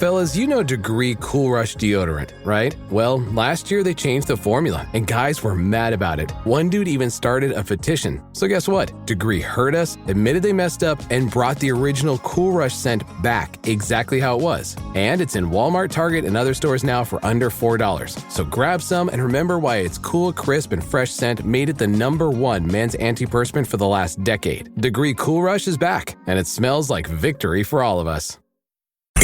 fellas, you know Degree Cool Rush deodorant, right? Well, last year they changed the formula, and guys were mad about it. One dude even started a petition. So guess what? Degree heard us, admitted they messed up, and brought the original Cool Rush scent back exactly how it was. And it's in Walmart, Target, and other stores now for under $4. So grab some and remember why its cool, crisp, and fresh scent made it the #1 men's antiperspirant for the last decade. Degree Cool Rush is back, and it smells like victory for all of us.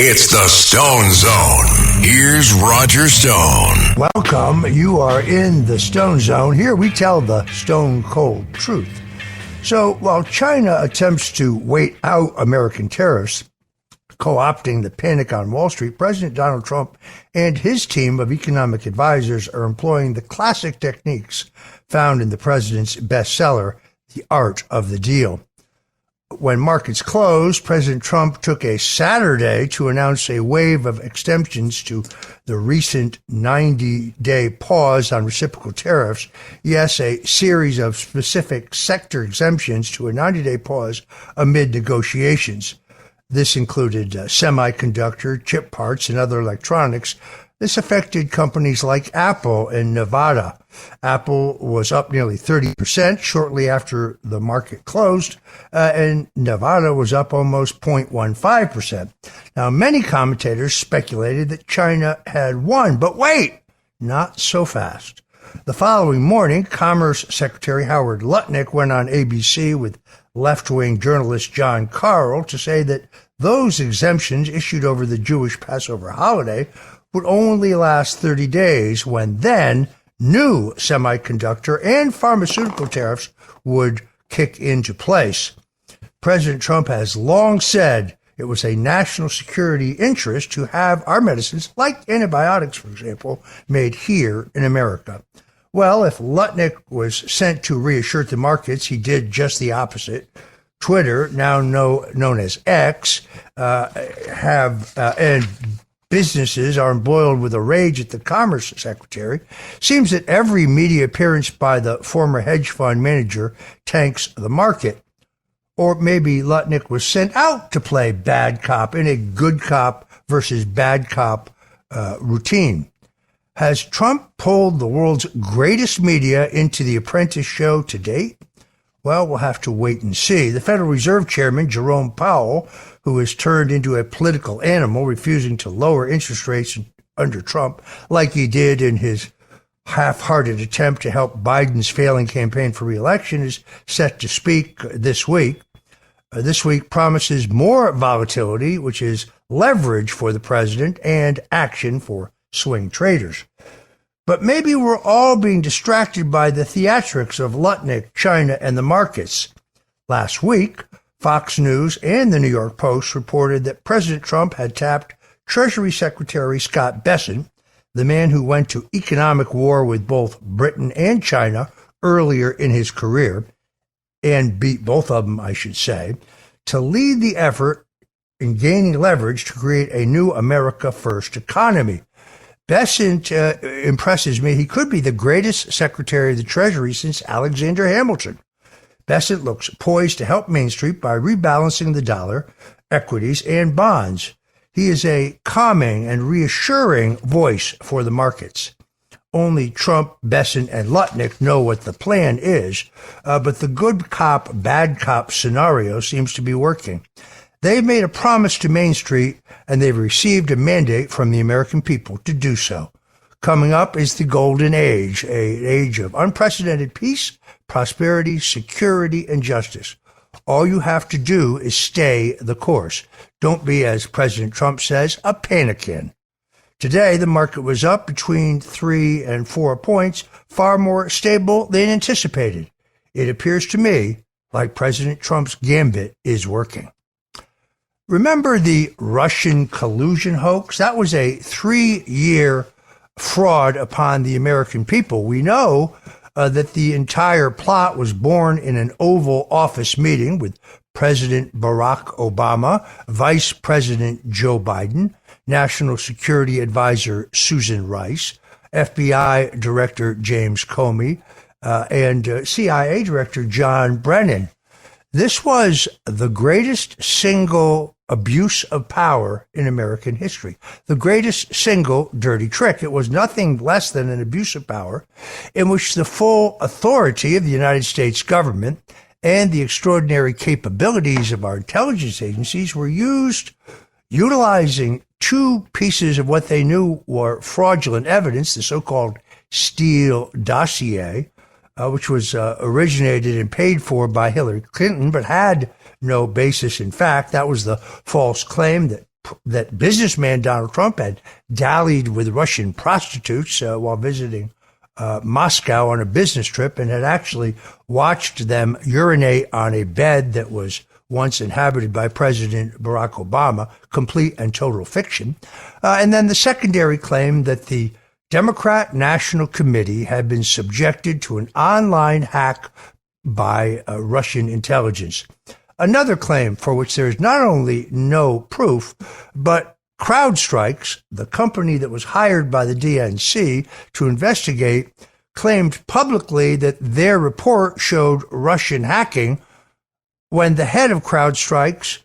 It's the Stone Zone. Here's Roger Stone. Welcome. You are in the Stone Zone. Here we tell the stone cold truth. So while China attempts to wait out American tariffs, co-opting the panic on Wall Street, President Donald Trump and his team of economic advisors are employing the classic techniques found in the president's bestseller, The Art of the Deal. When markets closed, President Trump took a Saturday to announce a wave of extensions to the recent 90-day pause on reciprocal tariffs. Yes, a series of specific sector exemptions to a 90-day pause amid negotiations. This included semiconductor, chip parts, and other electronics. This affected companies like Apple and Nevada. Apple was up nearly 30% shortly after the market closed, and Nevada was up almost 0.15%. Now, many commentators speculated that China had won, but wait, not so fast. The following morning, Commerce Secretary Howard Lutnick went on ABC with left-wing journalist John Carroll to say that those exemptions issued over the Jewish Passover holiday would only last 30 days, when then new semiconductor and pharmaceutical tariffs would kick into place. President Trump has long said it was a national security interest to have our medicines, like antibiotics, for example, made here in America. Well, if Lutnick was sent to reassure the markets, he did just the opposite. Twitter, now known as X, and businesses are embroiled with a rage at the Commerce Secretary. Seems that every media appearance by the former hedge fund manager tanks the market. Or maybe Lutnick was sent out to play bad cop in a good cop versus bad cop routine. Has Trump pulled the world's greatest media into the Apprentice show to date? Well, we'll have to wait and see. The Federal Reserve Chairman, Jerome Powell, who has turned into a political animal, refusing to lower interest rates under Trump, like he did in his half-hearted attempt to help Biden's failing campaign for re-election, is set to speak this week. This week promises more volatility, which is leverage for the president and action for swing traders. But maybe we're all being distracted by the theatrics of Lutnick, China, and the markets. Last week, Fox News and the New York Post reported that President Trump had tapped Treasury Secretary Scott Bessent, the man who went to economic war with both Britain and China earlier in his career, and beat both of them, I should say, to lead the effort in gaining leverage to create a new America First economy. Bessent impresses me. He could be the greatest Secretary of the Treasury since Alexander Hamilton. Bessent looks poised to help Main Street by rebalancing the dollar, equities, and bonds. He is a calming and reassuring voice for the markets. Only Trump, Bessent, and Lutnick know what the plan is, but the good cop, bad cop scenario seems to be working. They've made a promise to Main Street, and they've received a mandate from the American people to do so. Coming up is the golden age, an age of unprecedented peace, prosperity, security, and justice. All you have to do is stay the course. Don't be, as President Trump says, a panikin. Today, the market was up between 3 and 4 points, far more stable than anticipated. It appears to me like President Trump's gambit is working. Remember the Russian collusion hoax? That was a 3-year fraud upon the American people. We know that the entire plot was born in an Oval Office meeting with President Barack Obama, Vice President Joe Biden, National Security Advisor Susan Rice, FBI Director James Comey, and CIA Director John Brennan. This was the greatest single abuse of power in American history. The greatest single dirty trick. It was nothing less than an abuse of power in which the full authority of the United States government and the extraordinary capabilities of our intelligence agencies were used, utilizing two pieces of what they knew were fraudulent evidence, the so-called Steele dossier, which was originated and paid for by Hillary Clinton, but had no basis in fact. That was the false claim that businessman Donald Trump had dallied with Russian prostitutes while visiting Moscow on a business trip and had actually watched them urinate on a bed that was once inhabited by President Barack Obama, complete and total fiction. And then the secondary claim that the Democrat National Committee had been subjected to an online hack by Russian intelligence. Another claim for which there is not only no proof, but CrowdStrikes, the company that was hired by the DNC to investigate, claimed publicly that their report showed Russian hacking when the head of CrowdStrikes,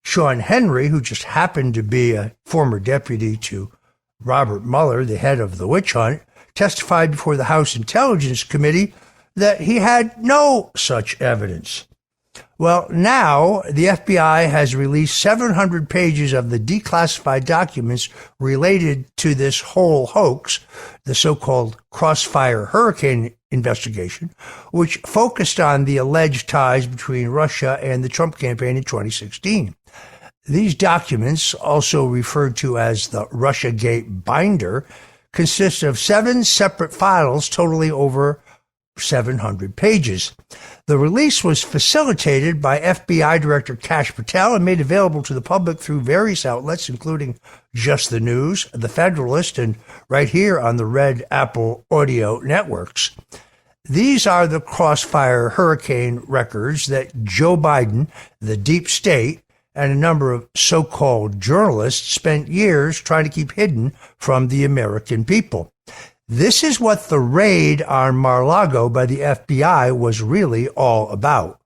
Sean Henry, who just happened to be a former deputy to Robert Mueller, the head of the witch hunt, testified before the House Intelligence Committee that he had no such evidence. Well, now the FBI has released 700 pages of the declassified documents related to this whole hoax, the so-called Crossfire Hurricane investigation, which focused on the alleged ties between Russia and the Trump campaign in 2016. These documents, also referred to as the Russiagate binder, consist of 7 separate files totaling over 700 pages. The release was facilitated by FBI Director Kash Patel and made available to the public through various outlets, including Just the News, The Federalist, and right here on the Red Apple Audio networks. These are the Crossfire Hurricane records that Joe Biden, the deep state, and a number of so-called journalists spent years trying to keep hidden from the American people. This is what the raid on Mar-a-Lago by the FBI was really all about.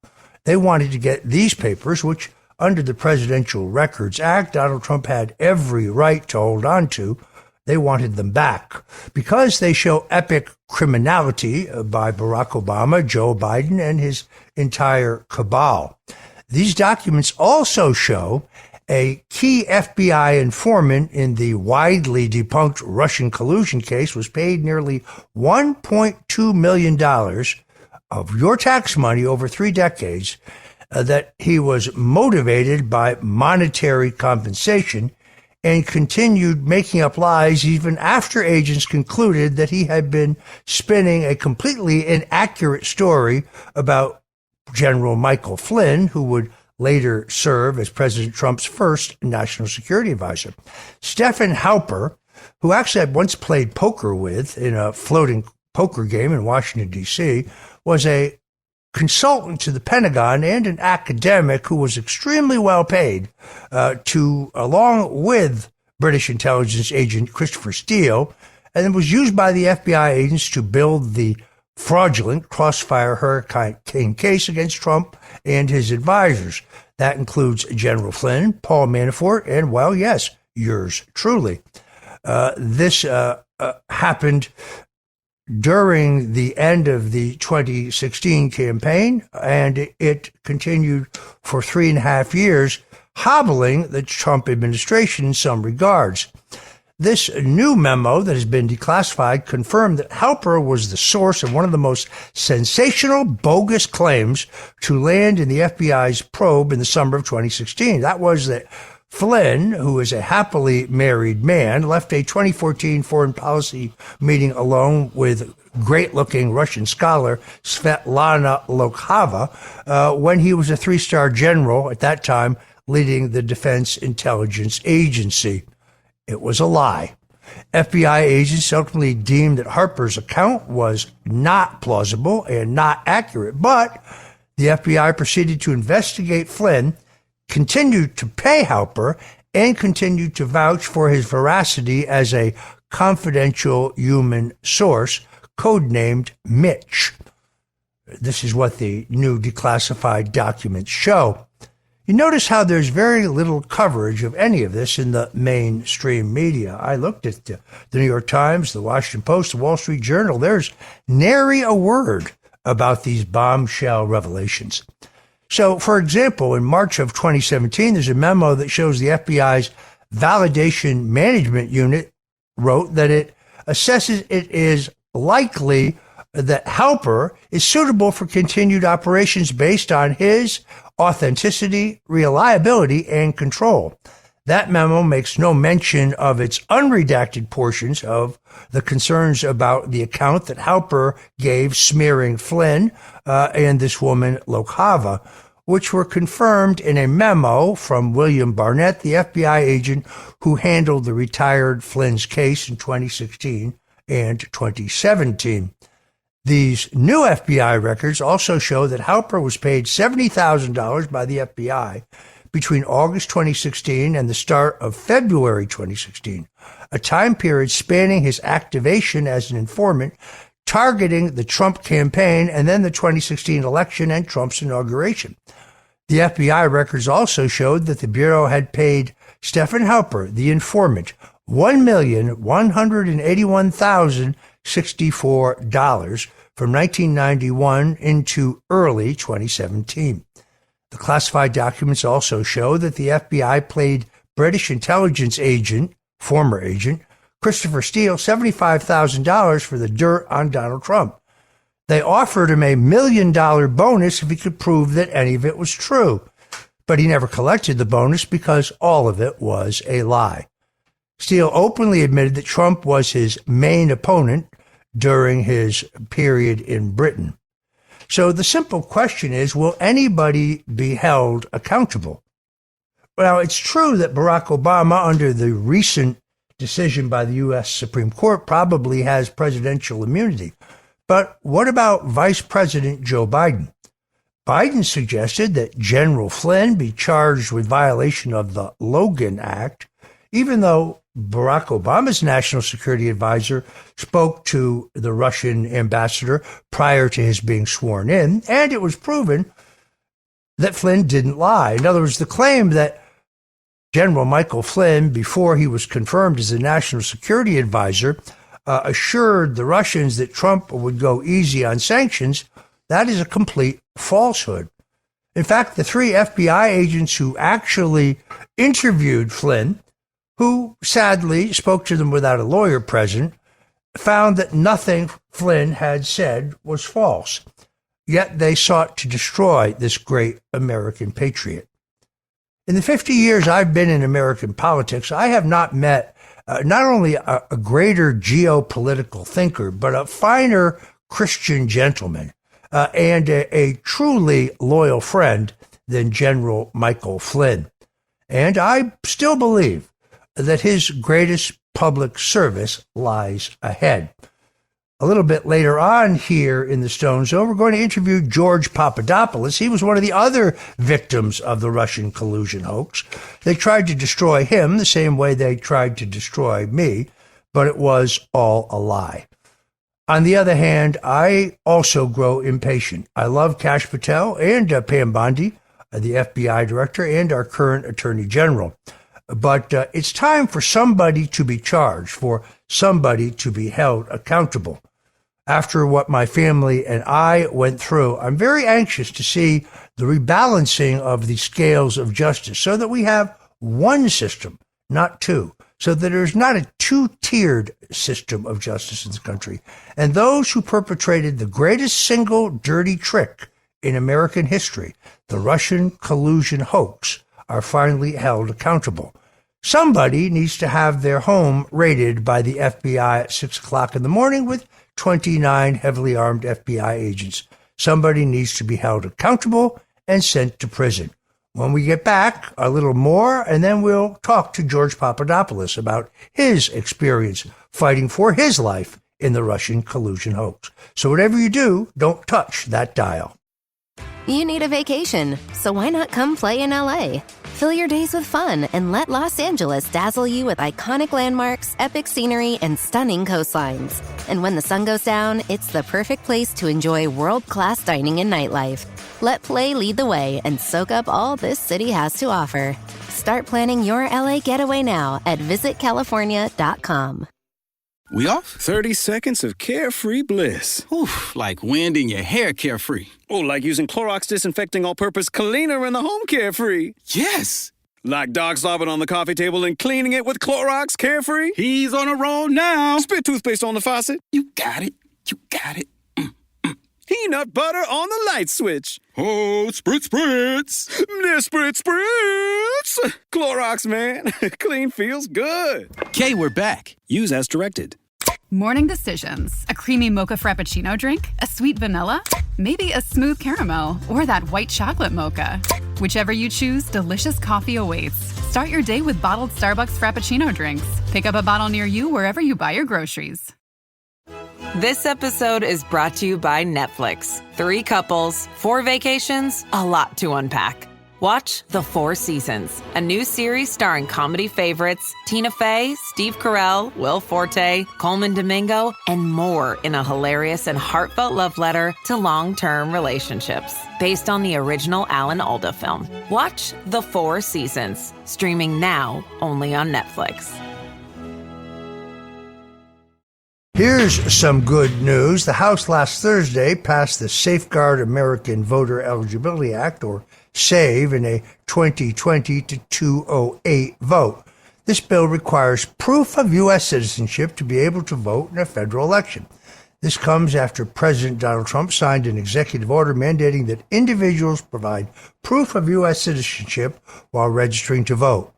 They wanted to get these papers, which under the Presidential Records Act, Donald Trump had every right to hold on to. They wanted them back because they show epic criminality by Barack Obama, Joe Biden, and his entire cabal. These documents also show a key FBI informant in the widely debunked Russian collusion case was paid nearly $1.2 million of your tax money over 3 decades, that he was motivated by monetary compensation and continued making up lies even after agents concluded that he had been spinning a completely inaccurate story about General Michael Flynn, who would later serve as President Trump's first national security advisor. Stephen Halper, who actually had once played poker with in a floating poker game in Washington, D.C., was a consultant to the Pentagon and an academic who was extremely well paid along with British intelligence agent Christopher Steele, and was used by the FBI agents to build the fraudulent Crossfire Hurricane case against Trump and his advisors. That includes General Flynn, Paul Manafort, and, well, yes, yours truly. This happened during the end of the 2016 campaign, and it continued for 3.5 years, hobbling the Trump administration in some regards. This new memo that has been declassified confirmed that Halper was the source of one of the most sensational, bogus claims to land in the FBI's probe in the summer of 2016. That was that Flynn, who is a happily married man, left a 2014 foreign policy meeting alone with great-looking Russian scholar Svetlana Lokhava when he was a 3-star general at that time leading the Defense Intelligence Agency. It was a lie. FBI agents ultimately deemed that Harper's account was not plausible and not accurate, but the FBI proceeded to investigate Flynn, continued to pay Halper, and continued to vouch for his veracity as a confidential human source, codenamed Mitch. This is what the new declassified documents show. You notice how there's very little coverage of any of this in the mainstream media. I looked at the New York Times, the Washington Post, the Wall Street Journal. There's nary a word about these bombshell revelations. So, for example, in March of 2017, there's a memo that shows the FBI's Validation Management Unit wrote that it assesses it is likely that Halper is suitable for continued operations based on his authenticity, reliability, and control. That memo makes no mention of its unredacted portions of the concerns about the account that Halper gave smearing Flynn and this woman, Lokava, which were confirmed in a memo from William Barnett, the FBI agent who handled the retired Flynn's case in 2016 and 2017. These new FBI records also show that Halper was paid $70,000 by the FBI between August 2016 and the start of February 2016, a time period spanning his activation as an informant, targeting the Trump campaign and then the 2016 election and Trump's inauguration. The FBI records also showed that the Bureau had paid Stephen Halper, the informant, $1,181,064 from 1991 into early 2017. The classified documents also show that the FBI paid British intelligence agent, former agent, Christopher Steele, $75,000 for the dirt on Donald Trump. They offered him $1 million bonus if he could prove that any of it was true, but he never collected the bonus because all of it was a lie. Steele openly admitted that Trump was his main opponent during his period in Britain. So the simple question is, will anybody be held accountable? Well, it's true that Barack Obama, under the recent decision by the U.S. Supreme Court, probably has presidential immunity. But what about Vice President Joe Biden? Biden suggested that General Flynn be charged with violation of the Logan Act, even though Barack Obama's national security advisor spoke to the Russian ambassador prior to his being sworn in, and it was proven that Flynn didn't lie. In other words, the claim that General Michael Flynn, before he was confirmed as the national security advisor, assured the Russians that Trump would go easy on sanctions, that is a complete falsehood. In fact, the 3 FBI agents who actually interviewed Flynn, who sadly spoke to them without a lawyer present, found that nothing Flynn had said was false. Yet they sought to destroy this great American patriot. In the 50 years I've been in American politics, I have not met not only a greater geopolitical thinker, but a finer Christian gentleman and a truly loyal friend than General Michael Flynn. And I still believe that his greatest public service lies ahead. A little bit later on here in the Stone Zone, we're going to interview George Papadopoulos. He was one of the other victims of the Russian collusion hoax. They tried to destroy him the same way they tried to destroy me, but it was all a lie. On the other hand, I also grow impatient. I love Kash Patel and Pam Bondi, the FBI director, and our current attorney general. But it's time for somebody to be charged, for somebody to be held accountable. After what my family and I went through, I'm very anxious to see the rebalancing of the scales of justice so that we have one system, not two, so that there's not a two-tiered system of justice in this country. And those who perpetrated the greatest single dirty trick in American history, the Russian collusion hoax, are finally held accountable. Somebody needs to have their home raided by the FBI at 6 o'clock in the morning with 29 heavily armed FBI agents. Somebody needs to be held accountable and sent to prison. When we get back, a little more, and then we'll talk to George Papadopoulos about his experience fighting for his life in the Russian collusion hoax. So whatever you do, don't touch that dial. You need a vacation, so why not come play in LA? Fill your days with fun and let Los Angeles dazzle you with iconic landmarks, epic scenery, and stunning coastlines. And when the sun goes down, it's the perfect place to enjoy world-class dining and nightlife. Let play lead the way and soak up all this city has to offer. Start planning your LA getaway now at visitcalifornia.com. We off? 30 seconds of carefree bliss. Oof, like wind in your hair carefree. Oh, like using Clorox Disinfecting All-Purpose Cleaner in the home carefree. Yes! Like dog slobbing on the coffee table and cleaning it with Clorox Carefree. He's on a roll now. Spit toothpaste on the faucet. You got it. You got it. Peanut butter on the light switch. Oh, spritz, spritz. Spritz, spritz. Clorox, man. Clean feels good. Okay, we're back. Use as directed. Morning decisions. A creamy mocha frappuccino drink? A sweet vanilla? Maybe a smooth caramel? Or that white chocolate mocha? Whichever you choose, delicious coffee awaits. Start your day with bottled Starbucks Frappuccino drinks. Pick up a bottle near you wherever you buy your groceries. This episode is brought to you by Netflix. 3 couples, 4 vacations, a lot to unpack. Watch The 4 Seasons, a new series starring comedy favorites Tina Fey, Steve Carell, Will Forte, Coleman Domingo, and more in a hilarious and heartfelt love letter to long-term relationships. Based on the original Alan Alda film. Watch The 4 Seasons, streaming now only on Netflix. Here's some good news. The House last Thursday passed the Safeguard American Voter Eligibility Act, or SAVE, in a 2020 to 208 vote. This bill requires proof of U.S. citizenship to be able to vote in a federal election. This comes after President Donald Trump signed an executive order mandating that individuals provide proof of U.S. citizenship while registering to vote.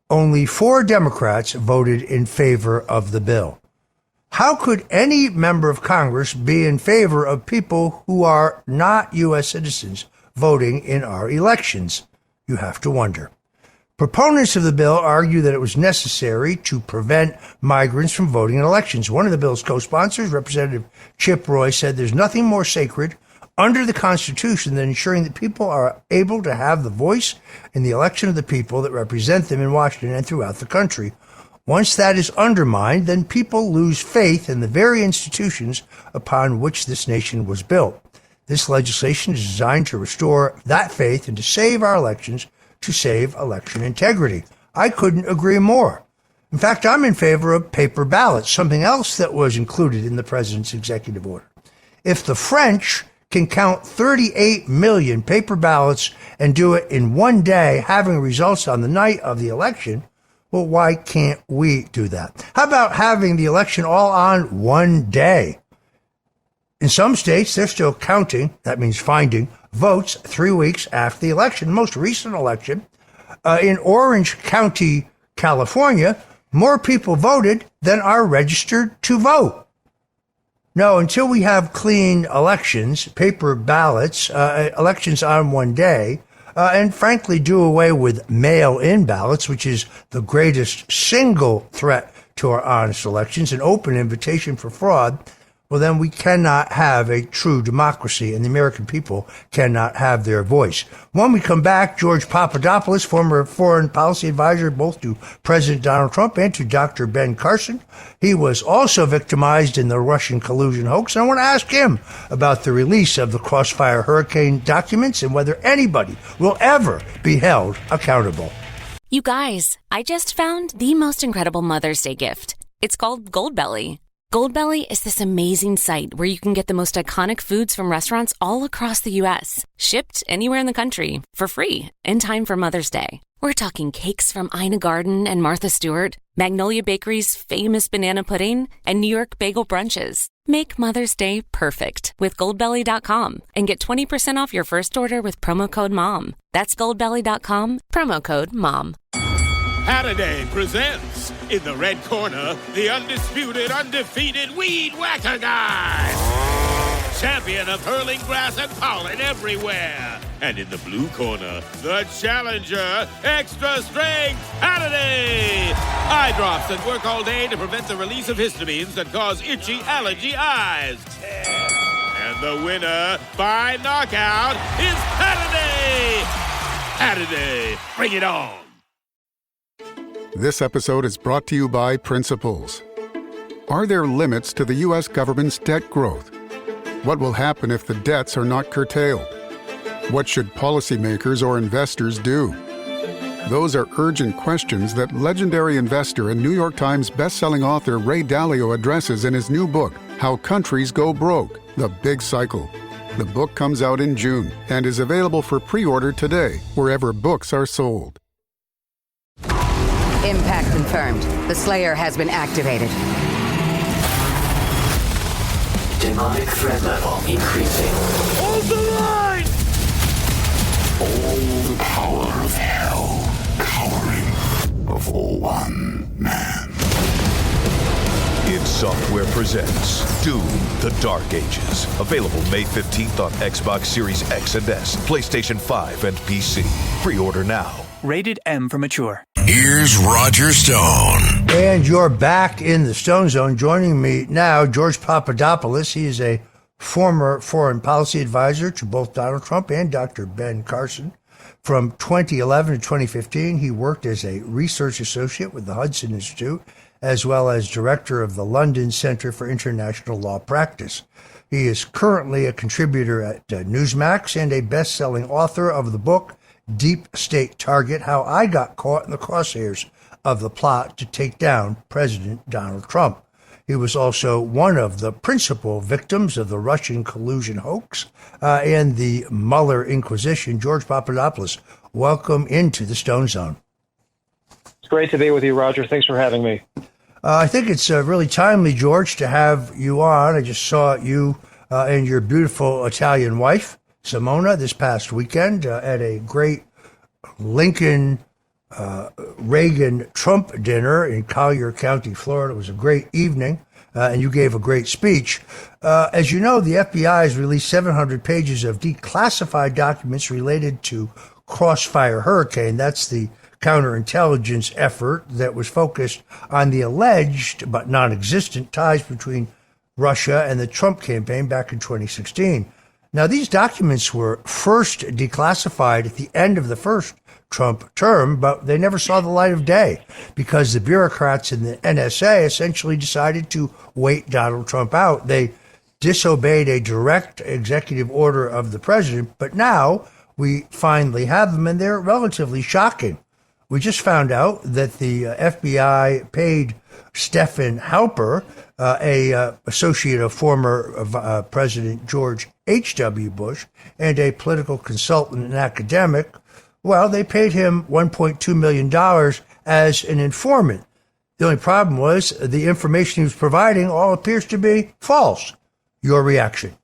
Only 4 Democrats voted in favor of the bill. How could any member of Congress be in favor of people who are not U.S. citizens voting in our elections? You have to wonder. Proponents of the bill argue that it was necessary to prevent migrants from voting in elections. One of the bill's co-sponsors, Representative Chip Roy, said there's nothing more sacred under the Constitution than ensuring that people are able to have the voice in the election of the people that represent them in Washington and throughout the country. Once that is undermined, then people lose faith in the very institutions upon which this nation was built. This legislation is designed to restore that faith and to save our elections, to save election integrity. I couldn't agree more. In fact, I'm in favor of paper ballots, something else that was included in the president's executive order. If the French can count 38 million paper ballots and do it in one day, having results on the night of the election, well, why can't we do that? How about having the election all on one day? In some states, they're still counting, that means finding, votes 3 weeks after the election. The most recent election, in Orange County, California, more people voted than are registered to vote. No, until we have clean elections, paper ballots, elections on one day, and frankly do away with mail-in ballots, which is the greatest single threat to our honest elections, an open invitation for fraud, well, then we cannot have a true democracy, and the American people cannot have their voice. When we come back, George Papadopoulos, former foreign policy advisor both to President Donald Trump and to Dr. Ben Carson, he was also victimized in the Russian collusion hoax. And I want to ask him about the release of the Crossfire Hurricane documents and whether anybody will ever be held accountable. You guys, I just found the most incredible Mother's Day gift. It's called Goldbelly. Goldbelly is this amazing site where you can get the most iconic foods from restaurants all across the U.S., shipped anywhere in the country for free in time for Mother's Day. We're talking cakes from Ina Garten and Martha Stewart, Magnolia Bakery's famous banana pudding, and New York bagel brunches. Make Mother's Day perfect with Goldbelly.com and get 20% off your first order with promo code MOM. That's Goldbelly.com, promo code MOM. Halliday presents, in the red corner, the undisputed, undefeated Weed Whacker Guy. Champion of hurling grass and pollen everywhere. And in the blue corner, the challenger, extra strength Halliday. Eye drops that work all day to prevent the release of histamines that cause itchy allergy eyes. And And the winner by knockout is Hannity! Hannity, bring it on! This episode is brought to you by Principles. Are there limits to the U.S. government's debt growth? What will happen if the debts are not curtailed? What should policymakers or investors do? Those are urgent questions that legendary investor and New York Times bestselling author Ray Dalio addresses in his new book, How Countries Go Broke: The Big Cycle. The book comes out in June and is available for pre-order today, wherever books are sold. Impact confirmed. The Slayer has been activated. Demonic threat level increasing. Hold the line! All the power of hell cowering before one man. id Software presents Doom: The Dark Ages. Available May 15th on Xbox Series X and S, PlayStation 5, and PC. Pre-order now. Rated M for mature. Here's Roger Stone. And you're back in the Stone Zone. Joining me now, George Papadopoulos. He is a former foreign policy advisor to both Donald Trump and Dr. Ben Carson. From 2011 to 2015, he worked as a research associate with the Hudson Institute, as well as director of the London Center for International Law Practice. He is currently a contributor at Newsmax and a best-selling author of the book Deep State Target: How I Got Caught in the Crosshairs of the Plot to Take Down President Donald Trump. He was also one of the principal victims of the Russian collusion hoax and the Mueller Inquisition. George Papadopoulos, welcome into the Stone Zone. It's great to be with you, Roger. Thanks for having me. I think it's really timely, George, to have you on. I just saw you and your beautiful Italian wife, Simona, this past weekend at a great Lincoln Reagan Trump dinner in Collier County, Florida. It was a great evening, and you gave a great speech. As you know, the FBI has released 700 pages of declassified documents related to Crossfire Hurricane. That's the counterintelligence effort that was focused on the alleged but non-existent ties between Russia and the Trump campaign back in 2016. Now, these documents were first declassified at the end of the first Trump term, but they never saw the light of day because the bureaucrats in the NSA essentially decided to wait Donald Trump out. They disobeyed a direct executive order of the president, but now we finally have them, and they're relatively shocking. We just found out that the FBI paid Stephen Halper, a associate of former President George H.W. Bush and a political consultant and academic. Well, they paid him $1.2 million as an informant. The only problem was the information he was providing all appears to be false. Your reaction?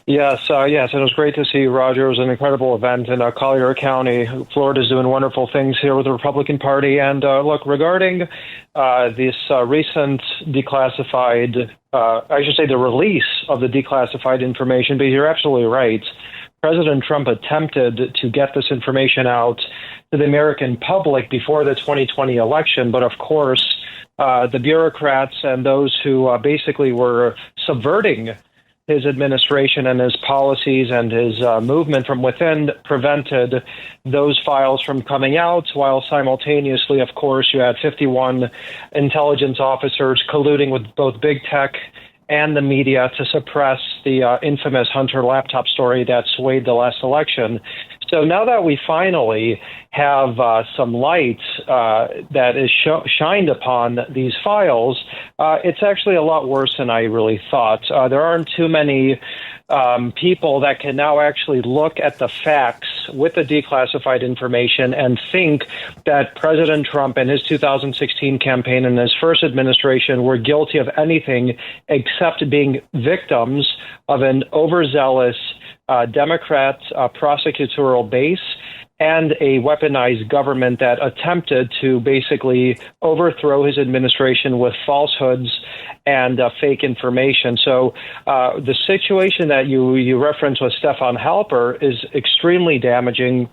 Yes, it was great to see you, Roger. It was an incredible event in Collier County. Florida's doing wonderful things here with the Republican Party. And look, regarding this recent declassified, I should say the release of the declassified information, but you're absolutely right. President Trump attempted to get this information out to the American public before the 2020 election. But of course, the bureaucrats and those who basically were subverting his administration and his policies and his movement from within prevented those files from coming out, while simultaneously, of course, you had 51 intelligence officers colluding with both big tech and the media to suppress the infamous Hunter laptop story that swayed the last election. So now that we finally have some light that is shined upon these files, it's actually a lot worse than I really thought. There aren't too many people that can now actually look at the facts with the declassified information and think that President Trump and his 2016 campaign and his first administration were guilty of anything except being victims of an overzealous Democrat prosecutorial base and a weaponized government that attempted to basically overthrow his administration with falsehoods and fake information. So the situation that you referenced with Stefan Halper is extremely damaging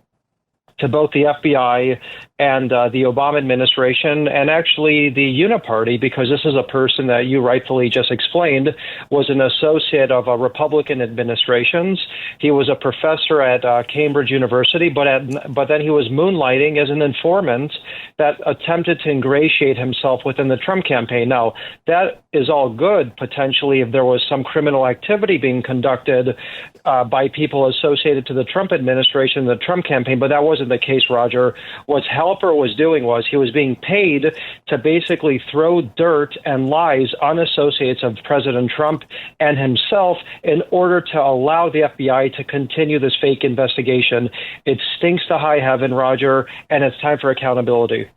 to both the FBI and the Obama administration, and actually the Uniparty, because this is a person that you rightfully just explained was an associate of Republican administrations. He was a professor at Cambridge University, but then he was moonlighting as an informant that attempted to ingratiate himself within the Trump campaign. Now, that is all good, potentially, if there was some criminal activity being conducted by people associated to the Trump administration, the Trump campaign, but that wasn't the case, Roger. What Halper was doing was he was being paid to basically throw dirt and lies on associates of President Trump and himself in order to allow the FBI to continue this fake investigation. It stinks to high heaven, Roger, and it's time for accountability.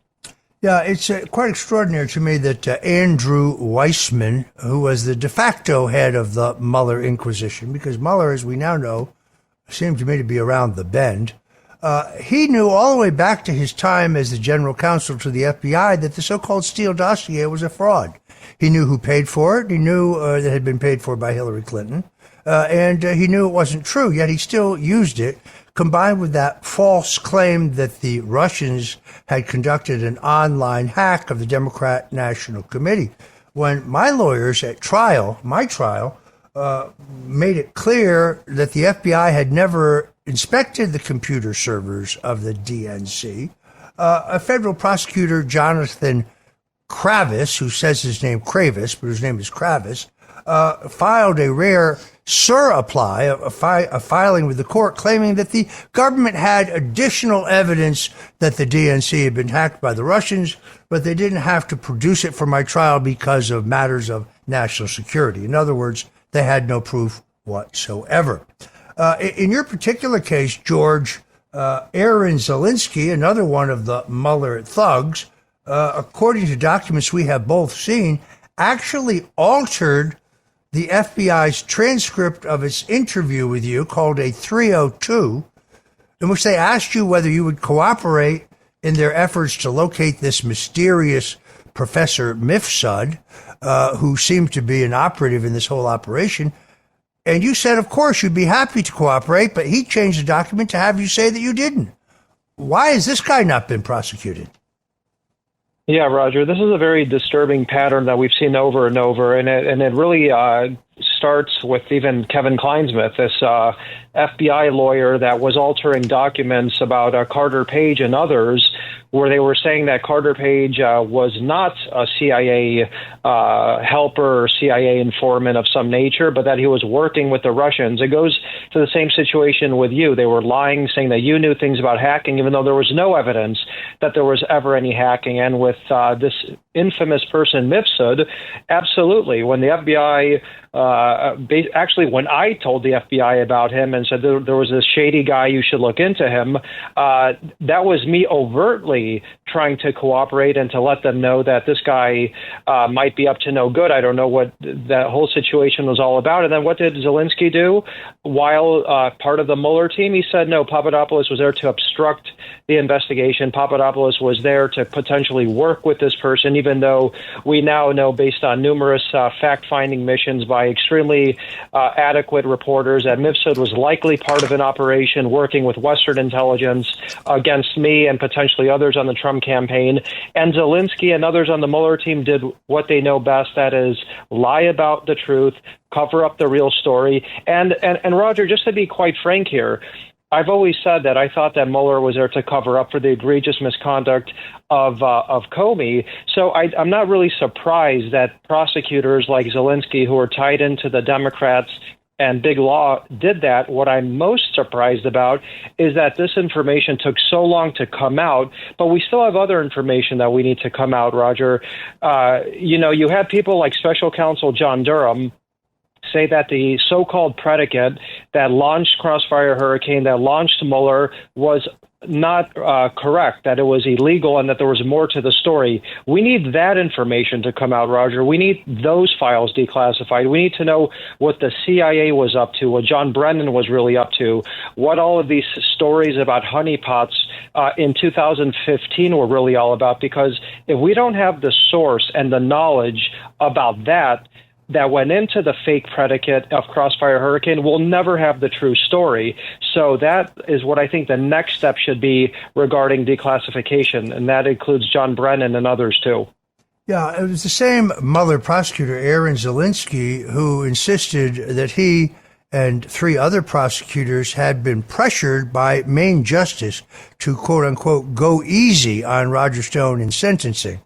Yeah, it's quite extraordinary to me that Andrew Weissman, who was the de facto head of the Mueller Inquisition, because Mueller, as we now know, seemed to me to be around the bend, he knew all the way back to his time as the general counsel to the FBI that the so-called Steele dossier was a fraud. He knew who paid for it. He knew that it had been paid for by Hillary Clinton. And he knew it wasn't true, yet he still used it, combined with that false claim that the Russians had conducted an online hack of the Democrat National Committee. When my lawyers at my trial, made it clear that the FBI had never inspected the computer servers of the DNC, a federal prosecutor, Jonathan Kravis, who says his name Kravis, but his name is Kravis, filed a rare surreply, a filing with the court claiming that the government had additional evidence that the DNC had been hacked by the Russians, but they didn't have to produce it for my trial because of matters of national security. In other words, they had no proof whatsoever. In your particular case, George, Aaron Zelinsky, another one of the Mueller thugs, according to documents we have both seen, actually altered the FBI's transcript of its interview with you, called a 302, in which they asked you whether you would cooperate in their efforts to locate this mysterious Professor Mifsud, who seemed to be an operative in this whole operation. And you said, of course, you'd be happy to cooperate, but he changed the document to have you say that you didn't. Why has this guy not been prosecuted? Yeah, Roger, this is a very disturbing pattern that we've seen over and over, and it really starts with even Kevin Kleinsmith, this FBI lawyer that was altering documents about Carter Page and others, where they were saying that Carter Page was not a CIA helper or CIA informant of some nature, but that he was working with the Russians. It goes to the same situation with you. They were lying, saying that you knew things about hacking, even though there was no evidence that there was ever any hacking. And with this infamous person, Mifsud, absolutely. When the FBI, actually, when I told the FBI about him and said there was this shady guy, you should look into him, that was me overtly trying to cooperate and to let them know that this guy might be up to no good. I don't know what that whole situation was all about. And then what did Zelinsky do? While part of the Mueller team, he said, no, Papadopoulos was there to obstruct the investigation. Papadopoulos was there to potentially work with this person, even though we now know, based on numerous fact-finding missions by extremely adequate reporters, that Mifsud was likely part of an operation working with Western intelligence against me and potentially others on the Trump campaign. And Zelinsky and others on the Mueller team did what they know best, that is, lie about the truth, cover up the real story. And Roger, just to be quite frank here, I've always said that I thought that Mueller was there to cover up for the egregious misconduct of Comey. So I'm not really surprised that prosecutors like Zelinsky, who are tied into the Democrats and big law, did that. What I'm most surprised about is that this information took so long to come out, but we still have other information that we need to come out, Roger. You had people like Special Counsel John Durham say that the so-called predicate that launched Crossfire Hurricane, that launched Mueller, was not correct, that it was illegal, and that there was more to the story. We need that information to come out, Roger. We need those files declassified. We need to know what the CIA was up to, what John Brennan was really up to, what all of these stories about honeypots in 2015 were really all about, because if we don't have the source and the knowledge about that, that went into the fake predicate of Crossfire Hurricane will never have the true story. So that is what I think the next step should be regarding declassification, and that includes John Brennan and others too. Yeah, it was the same Mueller prosecutor, Aaron Zelinsky, who insisted that he and 3 other prosecutors had been pressured by Maine justice to, quote unquote, go easy on Roger Stone in sentencing.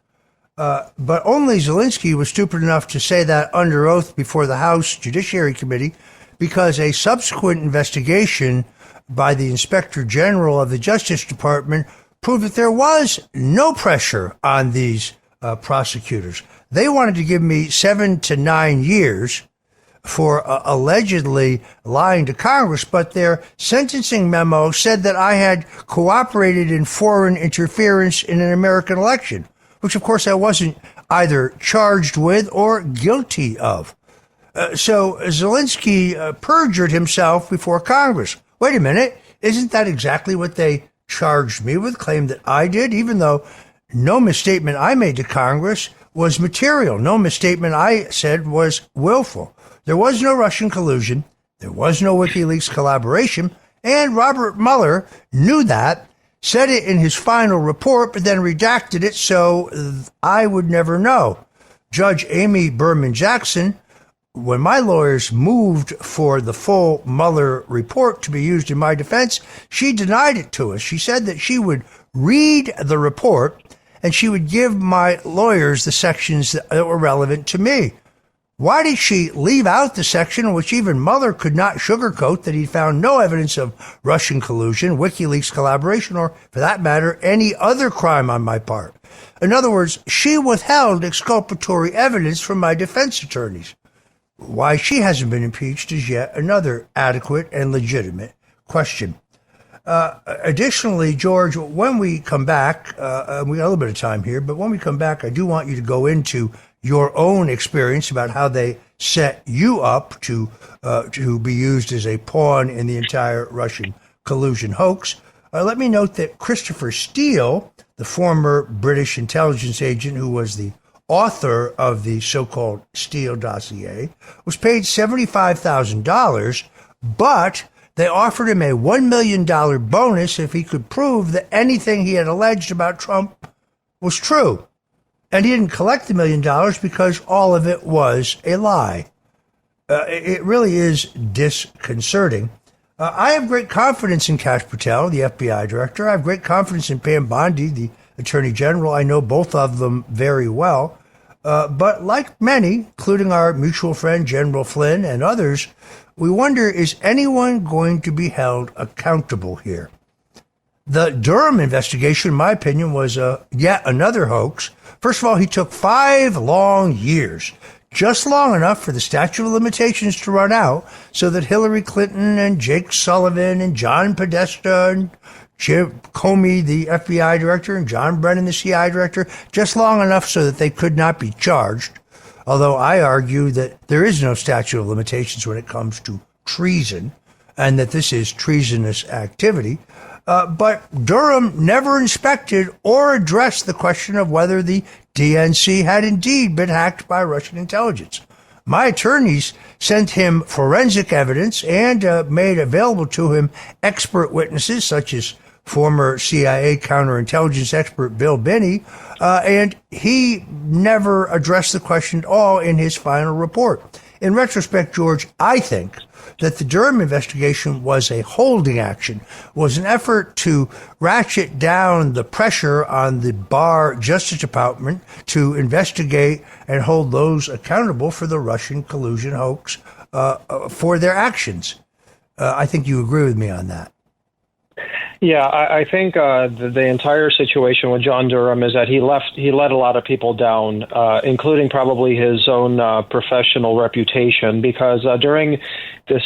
But only Zelinsky was stupid enough to say that under oath before the House Judiciary Committee, because a subsequent investigation by the Inspector General of the Justice Department proved that there was no pressure on these prosecutors. They wanted to give me 7 to 9 years for allegedly lying to Congress, but their sentencing memo said that I had cooperated in foreign interference in an American election, which, of course, I wasn't either charged with or guilty of. So Zelinsky perjured himself before Congress. Wait a minute, isn't that exactly what they charged me with, claimed that I did, even though no misstatement I made to Congress was material. No misstatement I said was willful. There was no Russian collusion. There was no WikiLeaks collaboration. And Robert Mueller knew that, said it in his final report, but then redacted it so I would never know. Judge Amy Berman Jackson, when my lawyers moved for the full Mueller report to be used in my defense, she denied it to us. She said that she would read the report and she would give my lawyers the sections that were relevant to me. Why did she leave out the section in which even Mueller could not sugarcoat that he found no evidence of Russian collusion, WikiLeaks collaboration, or, for that matter, any other crime on my part? In other words, she withheld exculpatory evidence from my defense attorneys. Why she hasn't been impeached is yet another adequate and legitimate question. Additionally, George, when we come back, we got a little bit of time here, but when we come back, I do want you to go into your own experience about how they set you up to be used as a pawn in the entire Russian collusion hoax. Let me note that Christopher Steele, the former British intelligence agent who was the author of the so-called Steele dossier, was paid $75,000, but they offered him a $1 million bonus if he could prove that anything he had alleged about Trump was true. And he didn't collect the $1 million because all of it was a lie. It really is disconcerting. I have great confidence in Kash Patel, the FBI director. I have great confidence in Pam Bondi, the Attorney General. I know both of them very well. But like many, including our mutual friend General Flynn and others, we wonder, is anyone going to be held accountable here? The Durham investigation, in my opinion, was yet another hoax. First of all, he took 5 long years, just long enough for the statute of limitations to run out so that Hillary Clinton and Jake Sullivan and John Podesta and Jim Comey, the FBI director, and John Brennan, the CIA director, just long enough so that they could not be charged. Although I argue that there is no statute of limitations when it comes to treason and that this is treasonous activity. But Durham never inspected or addressed the question of whether the DNC had indeed been hacked by Russian intelligence. My attorneys sent him forensic evidence and made available to him expert witnesses such as former CIA counterintelligence expert Bill Binney, and he never addressed the question at all in his final report. In retrospect, George, I think that the Durham investigation was a holding action, was an effort to ratchet down the pressure on the Barr Justice Department to investigate and hold those accountable for the Russian collusion hoax for their actions. I think you agree with me on that. Yeah, I think the entire situation with John Durham is that he let a lot of people down, including probably his own professional reputation, because during this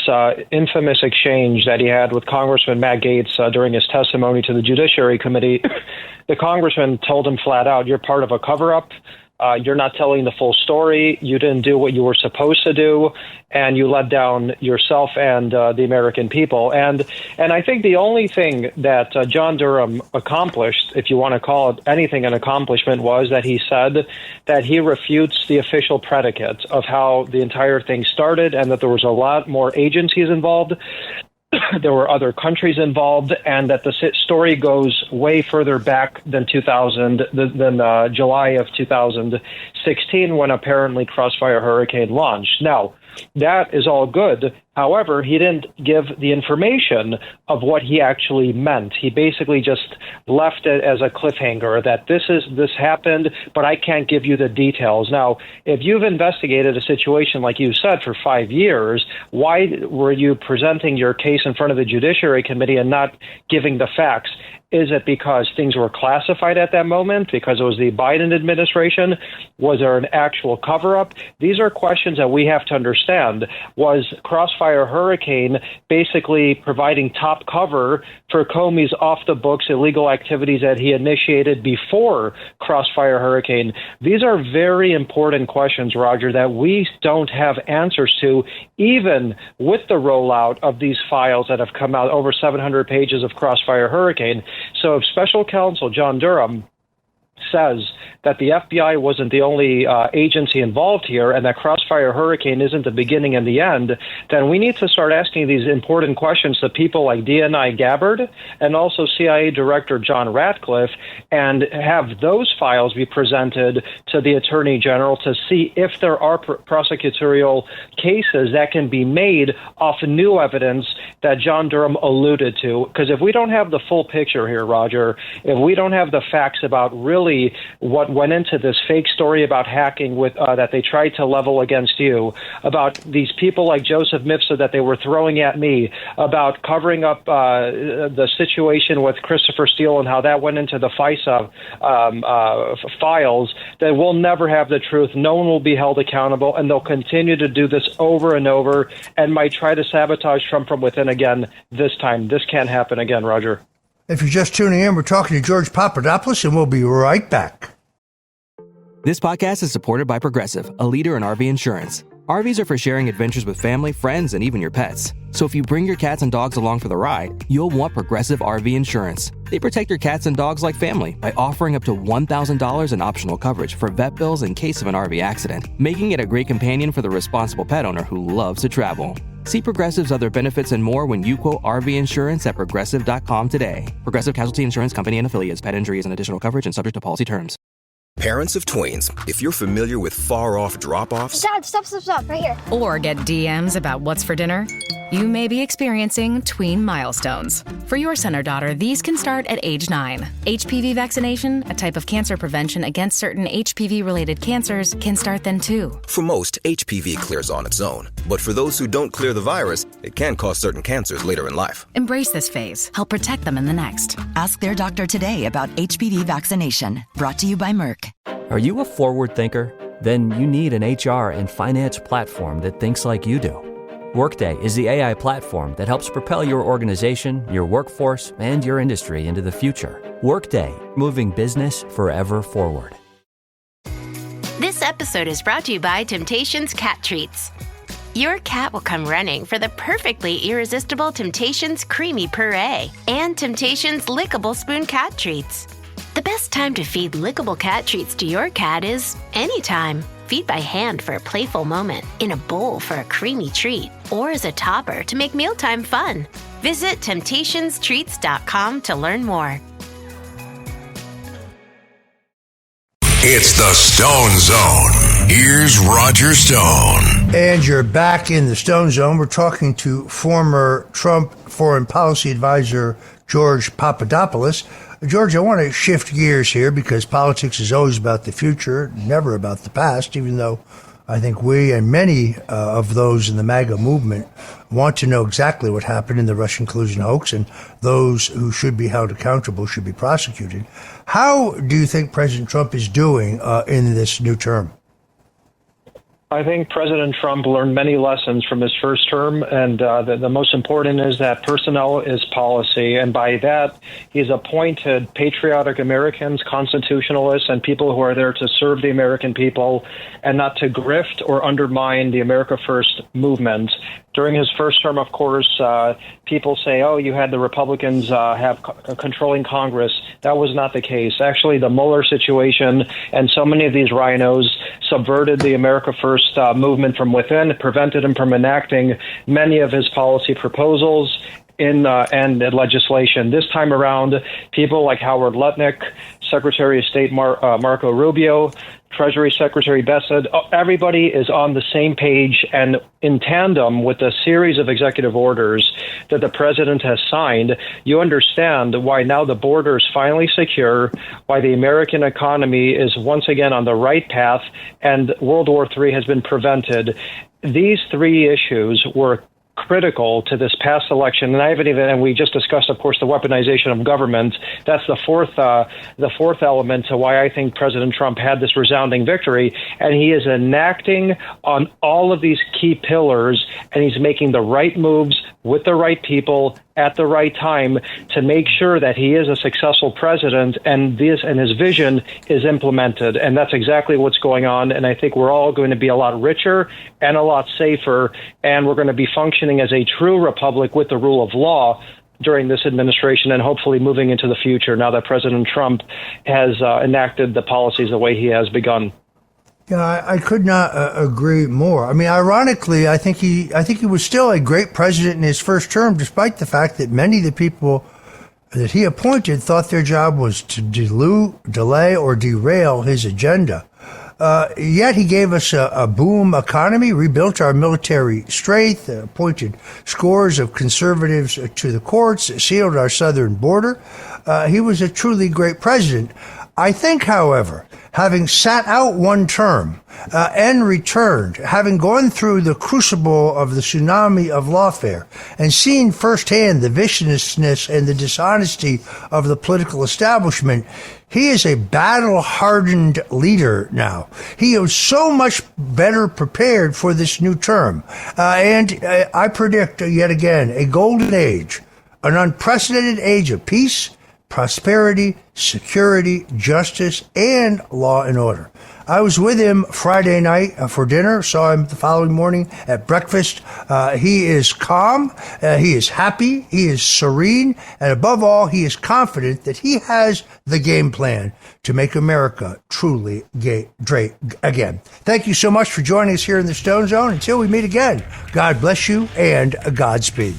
infamous exchange that he had with Congressman Matt Gaetz during his testimony to the Judiciary Committee, the congressman told him flat out, "You're part of a cover-up. You're not telling the full story. You didn't do what you were supposed to do, and you let down yourself and the American people. And I think the only thing that John Durham accomplished, if you want to call it anything an accomplishment, was that he said that he refutes the official predicate of how the entire thing started, and that there was a lot more agencies involved. There were other countries involved, and that the story goes way further back than July of 2016, when apparently Crossfire Hurricane launched. Now, that is all good. However, he didn't give the information of what he actually meant. He basically just left it as a cliffhanger that this happened, but I can't give you the details. Now, if you've investigated a situation like you said for 5 years, why were you presenting your case in front of the Judiciary Committee and not giving the facts? Is it because things were classified at that moment, because it was the Biden administration? Was there an actual cover-up? These are questions that we have to understand. Was Crossfire Hurricane basically providing top cover for Comey's off-the-books illegal activities that he initiated before Crossfire Hurricane? These are very important questions, Roger, that we don't have answers to, even with the rollout of these files that have come out, over 700 pages of Crossfire Hurricane. So if Special Counsel John Durham says that the FBI wasn't the only agency involved here, and that Crossfire Hurricane isn't the beginning and the end, then we need to start asking these important questions to people like DNI Gabbard and also CIA Director John Ratcliffe, and have those files be presented to the Attorney General to see if there are prosecutorial cases that can be made off new evidence that John Durham alluded to. Because if we don't have the full picture here, Roger, if we don't have the facts about really what went into this fake story about hacking with that they tried to level against you, about these people like Joseph Mifsud that they were throwing at me, about covering up the situation with Christopher Steele and how that went into the FISA files, then we'll never have the truth. No one will be held accountable, and they'll continue to do this over and over and might try to sabotage Trump from within again this time. This can't happen again, Roger. If you're just tuning in, we're talking to George Papadopoulos, and we'll be right back. This podcast is supported by Progressive, a leader in RV insurance. RVs are for sharing adventures with family, friends, and even your pets. So if you bring your cats and dogs along for the ride, you'll want Progressive RV insurance. They protect your cats and dogs like family by offering up to $1,000 in optional coverage for vet bills in case of an RV accident, making it a great companion for the responsible pet owner who loves to travel. See Progressive's other benefits and more when you quote RV insurance at Progressive.com today. Progressive Casualty Insurance Company and Affiliates. Pet injury is an additional coverage and subject to policy terms. Parents of twins, if you're familiar with far-off drop-offs... Dad, stop, right here. Or get DMs about what's for dinner, you may be experiencing tween milestones. For your son or daughter, these can start at age 9. HPV vaccination, a type of cancer prevention against certain HPV-related cancers, can start then too. For most, HPV clears on its own. But for those who don't clear the virus, it can cause certain cancers later in life. Embrace this phase. Help protect them in the next. Ask their doctor today about HPV vaccination. Brought to you by Merck. Are you a forward thinker? Then you need an HR and finance platform that thinks like you do. Workday is the AI platform that helps propel your organization, your workforce, and your industry into the future. Workday, moving business forever forward. This episode is brought to you by Temptations Cat Treats. Your cat will come running for the perfectly irresistible Temptations Creamy Puree and Temptations Lickable Spoon Cat Treats. The best time to feed lickable cat treats to your cat is anytime. Feed by hand for a playful moment, in a bowl for a creamy treat, or as a topper to make mealtime fun. Visit TemptationsTreats.com to learn more. It's the Stone Zone. Here's Roger Stone. And you're back in the Stone Zone. We're talking to former Trump foreign policy advisor George Papadopoulos. George, I want to shift gears here because politics is always about the future, never about the past, even though I think we and many of those in the MAGA movement want to know exactly what happened in the Russian collusion hoax, and those who should be held accountable should be prosecuted. How do you think President Trump is doing in this new term? I think President Trump learned many lessons from his first term, and the most important is that personnel is policy. And by that, he's appointed patriotic Americans, constitutionalists, and people who are there to serve the American people and not to grift or undermine the America First movement. During his first term, of course, people say, oh, you had the Republicans have controlling Congress. That was not the case. Actually, the Mueller situation and so many of these rhinos subverted the America First movement from within, prevented him from enacting many of his policy proposals and legislation. This time around, people like Howard Lutnick, Secretary of State Marco Rubio, Treasury Secretary Bessent, everybody is on the same page and in tandem with the series of executive orders that the president has signed. You understand why now the border is finally secure, why the American economy is once again on the right path, and World War III has been prevented. These three issues were critical to this past election, and we just discussed, of course, the weaponization of government. That's the fourth element to why I think President Trump had this resounding victory, and he is enacting on all of these key pillars, and he's making the right moves with the right people at the right time to make sure that he is a successful president and his vision is implemented. And that's exactly what's going on. And I think we're all going to be a lot richer and a lot safer. And we're going to be functioning as a true republic with the rule of law during this administration and hopefully moving into the future now that President Trump has enacted the policies the way he has begun. Yeah, I could not agree more. I mean, ironically, I think he was still a great president in his first term, despite the fact that many of the people that he appointed thought their job was to delay or derail his agenda. Yet he gave us a boom economy, rebuilt our military strength, appointed scores of conservatives to the courts, sealed our southern border. He was a truly great president. I think, however, having sat out one term and returned, having gone through the crucible of the tsunami of lawfare and seen firsthand the viciousness and the dishonesty of the political establishment, he is a battle-hardened leader now. He is so much better prepared for this new term. And I predict, yet again, a golden age, an unprecedented age of peace, prosperity, security, justice, and law and order. I was with him Friday night for dinner, saw him the following morning at breakfast. He is calm, he is happy, he is serene, and above all, he is confident that he has the game plan to make America truly great again. Thank you so much for joining us here in the Stone Zone. Until we meet again, God bless you and Godspeed.